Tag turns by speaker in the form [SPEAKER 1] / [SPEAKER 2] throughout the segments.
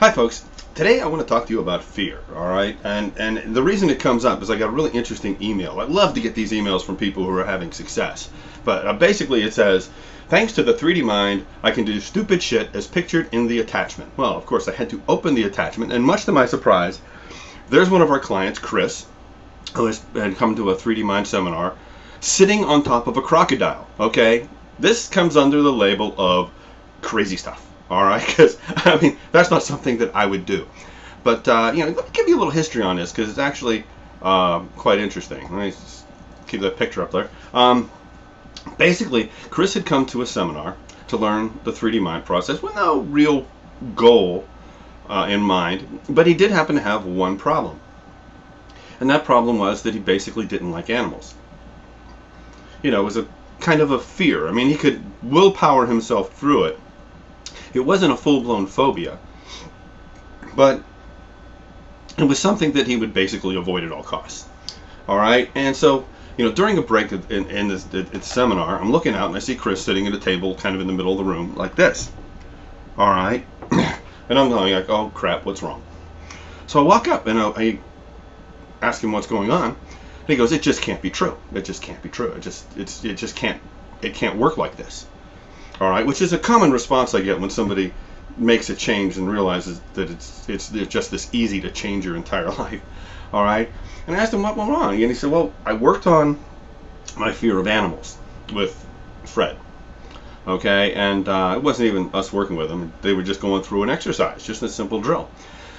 [SPEAKER 1] Hi folks, today I want to talk to you about fear, alright? And the reason it comes up is I got a really interesting email. I love to get these emails from people who are having success. But basically it says, thanks to the 3D mind, I can do stupid shit as pictured in the attachment. Well, of course I had to open the attachment, and much to my surprise, there's one of our clients, Chris, who had come to a 3D mind seminar, sitting on top of a crocodile, okay? This comes under the label of crazy stuff. All right, because I mean that's not something that I would do, but let me give you a little history on this because it's actually quite interesting. Let me just keep that picture up there. Basically, Chris had come to a seminar to learn the 3D mind process with no real goal in mind, but he did happen to have one problem, and that problem was that he basically didn't like animals. It was a kind of a fear. I mean, he could willpower himself through it. It wasn't a full-blown phobia, but it was something that he would basically avoid at all costs. All right, and so during a break in this seminar, I'm looking out and I see Chris sitting at a table, kind of in the middle of the room, like this. All right, and I'm going like, oh crap, what's wrong? So I walk up and I ask him what's going on. And he goes, it just can't be true. It just can't be true. It can't work like this. All right, which is a common response I get when somebody makes a change and realizes that it's just this easy to change your entire life. All right, and I asked him what went wrong, and he said, well, I worked on my fear of animals with Fred. Okay, and it wasn't even us working with them. They were just going through an exercise, just a simple drill.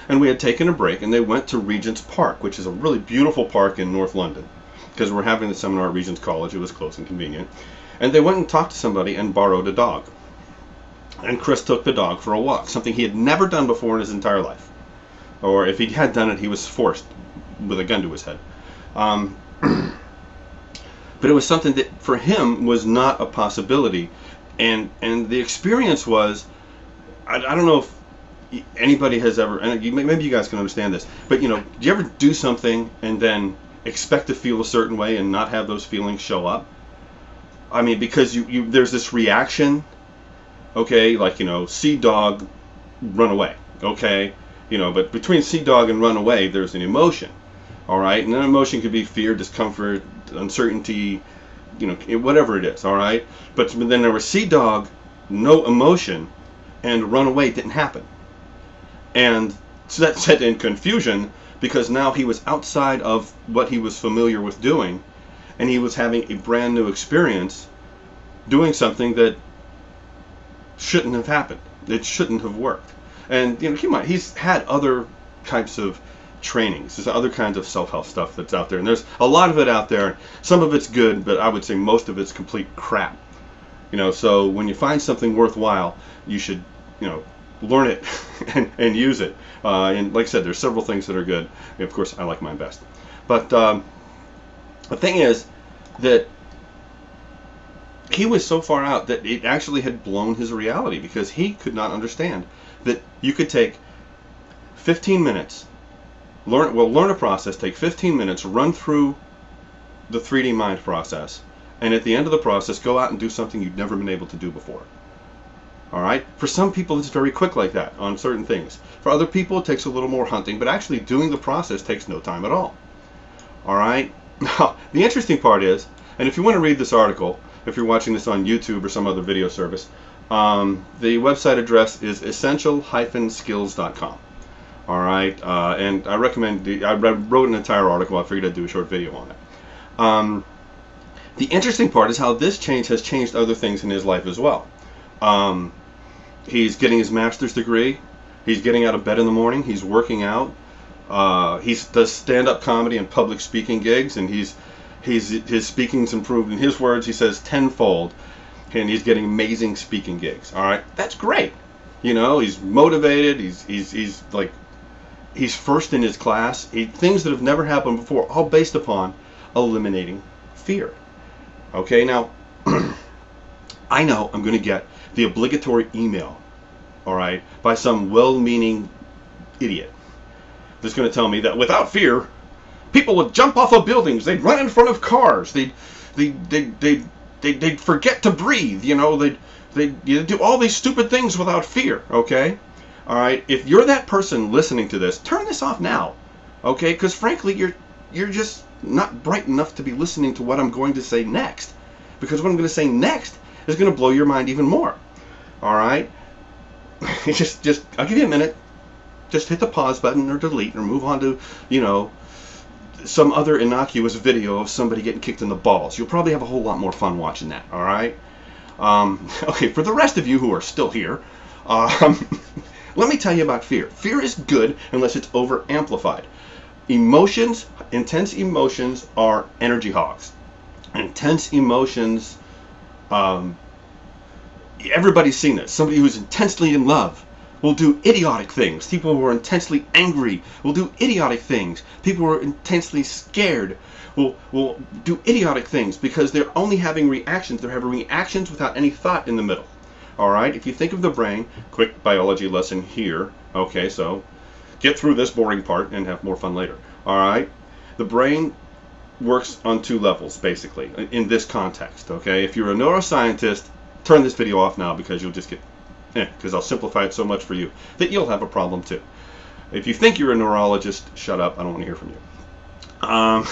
[SPEAKER 1] And we had taken a break, and they went to Regent's Park, which is a really beautiful park in North London, because we're having the seminar at Regent's College. It was close and convenient. And they went and talked to somebody and borrowed a dog. And Chris took the dog for a walk, something he had never done before in his entire life. Or if he had done it, he was forced with a gun to his head. But it was something that for him was not a possibility. And the experience was, I don't know if anybody has ever, and maybe you guys can understand this, but do you ever do something and then expect to feel a certain way and not have those feelings show up? I mean, because there's this reaction, okay, like, see dog, run away, okay, but between see dog and run away, there's an emotion, all right, and that emotion could be fear, discomfort, uncertainty, whatever it is, all right, but then there was see dog, no emotion, and run away didn't happen, and so that set in confusion because now he was outside of what he was familiar with doing. And he was having a brand new experience doing something that shouldn't have happened. It shouldn't have worked. And keep in mind, he's had other types of trainings. There's other kinds of self-help stuff that's out there. And there's a lot of it out there. Some of it's good, but I would say most of it's complete crap. So when you find something worthwhile, you should, learn it and use it. And like I said, there's several things that are good. And of course, I like mine best. But the thing is that he was so far out that it actually had blown his reality because he could not understand that you could take 15 minutes, learn a process, take 15 minutes, run through the 3D mind process, and at the end of the process, go out and do something you'd never been able to do before. All right? For some people, it's very quick like that on certain things. For other people, it takes a little more hunting, but actually doing the process takes no time at all. All right? Now, the interesting part is, and if you want to read this article, if you're watching this on YouTube or some other video service, the website address is essential-skills.com. All right, and I recommend. I wrote an entire article. I figured I'd do a short video on it. The interesting part is how this change has changed other things in his life as well. He's getting his master's degree. He's getting out of bed in the morning. He's working out. He does stand-up comedy and public speaking gigs, and his speaking's improved. In his words, he says tenfold, and he's getting amazing speaking gigs. All right, that's great. He's motivated. He's first in his class. Things that have never happened before, all based upon eliminating fear. Okay, now I know I'm going to get the obligatory email, all right, by some well-meaning idiot that's going to tell me that without fear, people would jump off of buildings, they'd run in front of cars, they'd forget to breathe, they'd do all these stupid things without fear, okay? All right, if you're that person listening to this, turn this off now, okay? Because frankly, you're just not bright enough to be listening to what I'm going to say next, because what I'm going to say next is going to blow your mind even more. All right, just I'll give you a minute. Just hit the pause button or delete or move on to, some other innocuous video of somebody getting kicked in the balls. You'll probably have a whole lot more fun watching that. All right. Okay, for the rest of you who are still here, let me tell you about fear. Fear is good unless it's over amplified. Emotions, intense emotions, are energy hogs. Intense emotions, everybody's seen this. Somebody who's intensely in love will do idiotic things. People who are intensely angry will do idiotic things. People who are intensely scared will do idiotic things because they're only having reactions. They're having reactions without any thought in the middle. All right? If you think of the brain, quick biology lesson here. Okay, so get through this boring part and have more fun later. All right? The brain works on two levels, basically, in this context. Okay? If you're a neuroscientist, turn this video off now because you'll just get, because I'll simplify it so much for you that you'll have a problem too. If you think you're a neurologist, shut up. I don't want to hear from you.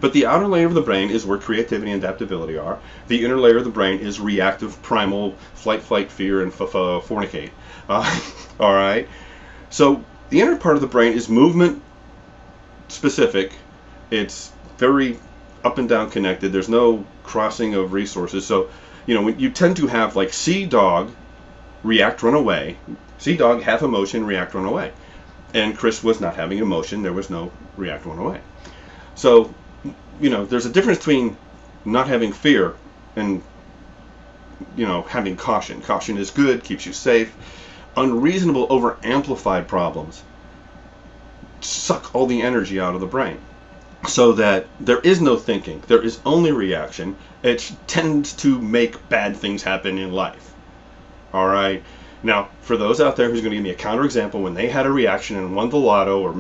[SPEAKER 1] But the outer layer of the brain is where creativity and adaptability are. The inner layer of the brain is reactive, primal, flight, fear, and fornicate. All right. So the inner part of the brain is movement specific. It's very up and down connected. There's no crossing of resources. So, when you tend to have like see dog, react, run away. See dog, have emotion, react, run away. And Chris was not having emotion. There was no react, run away. So, there's a difference between not having fear and, having caution. Caution is good, keeps you safe. Unreasonable, over-amplified problems suck all the energy out of the brain so that there is no thinking. There is only reaction. It tends to make bad things happen in life. All right? Now, for those out there who's going to give me a counterexample when they had a reaction and won the lotto or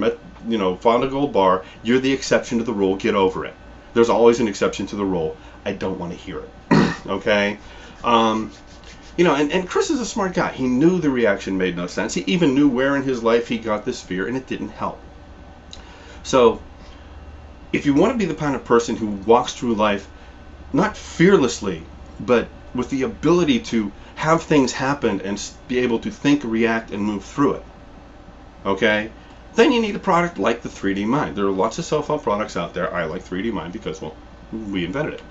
[SPEAKER 1] found a gold bar, you're the exception to the rule. Get over it. There's always an exception to the rule. I don't want to hear it. Okay? And Chris is a smart guy. He knew the reaction made no sense. He even knew where in his life he got this fear, and it didn't help. So, if you want to be the kind of person who walks through life not fearlessly, but with the ability to have things happen and be able to think, react, and move through it, okay, then you need a product like the 3D Mind. There are lots of self-help products out there. I like 3D Mind because, well, we invented it.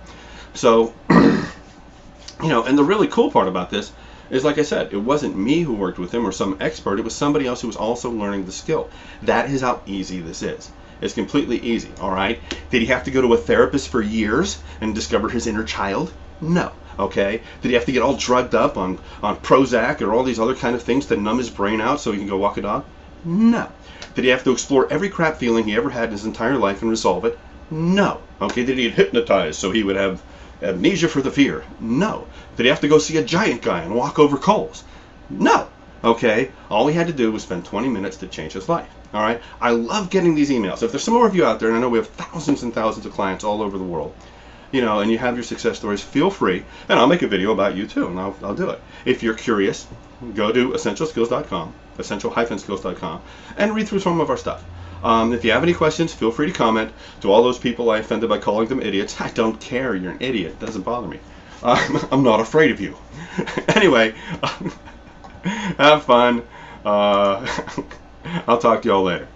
[SPEAKER 1] So, and the really cool part about this is, like I said, it wasn't me who worked with him or some expert. It was somebody else who was also learning the skill. That is how easy this is. It's completely easy, all right? Did he have to go to a therapist for years and discover his inner child? No. Okay? Did he have to get all drugged up on Prozac or all these other kind of things to numb his brain out so he can go walk a dog? No. Did he have to explore every crap feeling he ever had in his entire life and resolve it? No. Okay, did he get hypnotized so he would have amnesia for the fear? No. Did he have to go see a giant guy and walk over coals? No. Okay, all he had to do was spend 20 minutes to change his life. All right? I love getting these emails. If there's some more of you out there, and I know we have thousands and thousands of clients all over the world, and you have your success stories, feel free, and I'll make a video about you too, and I'll do it. If you're curious, go to essentialskills.com, essential-skills.com, and read through some of our stuff. If you have any questions, feel free to comment. To all those people I offended by calling them idiots, I don't care. You're an idiot. It doesn't bother me. I'm not afraid of you. Anyway, have fun. I'll talk to y'all later.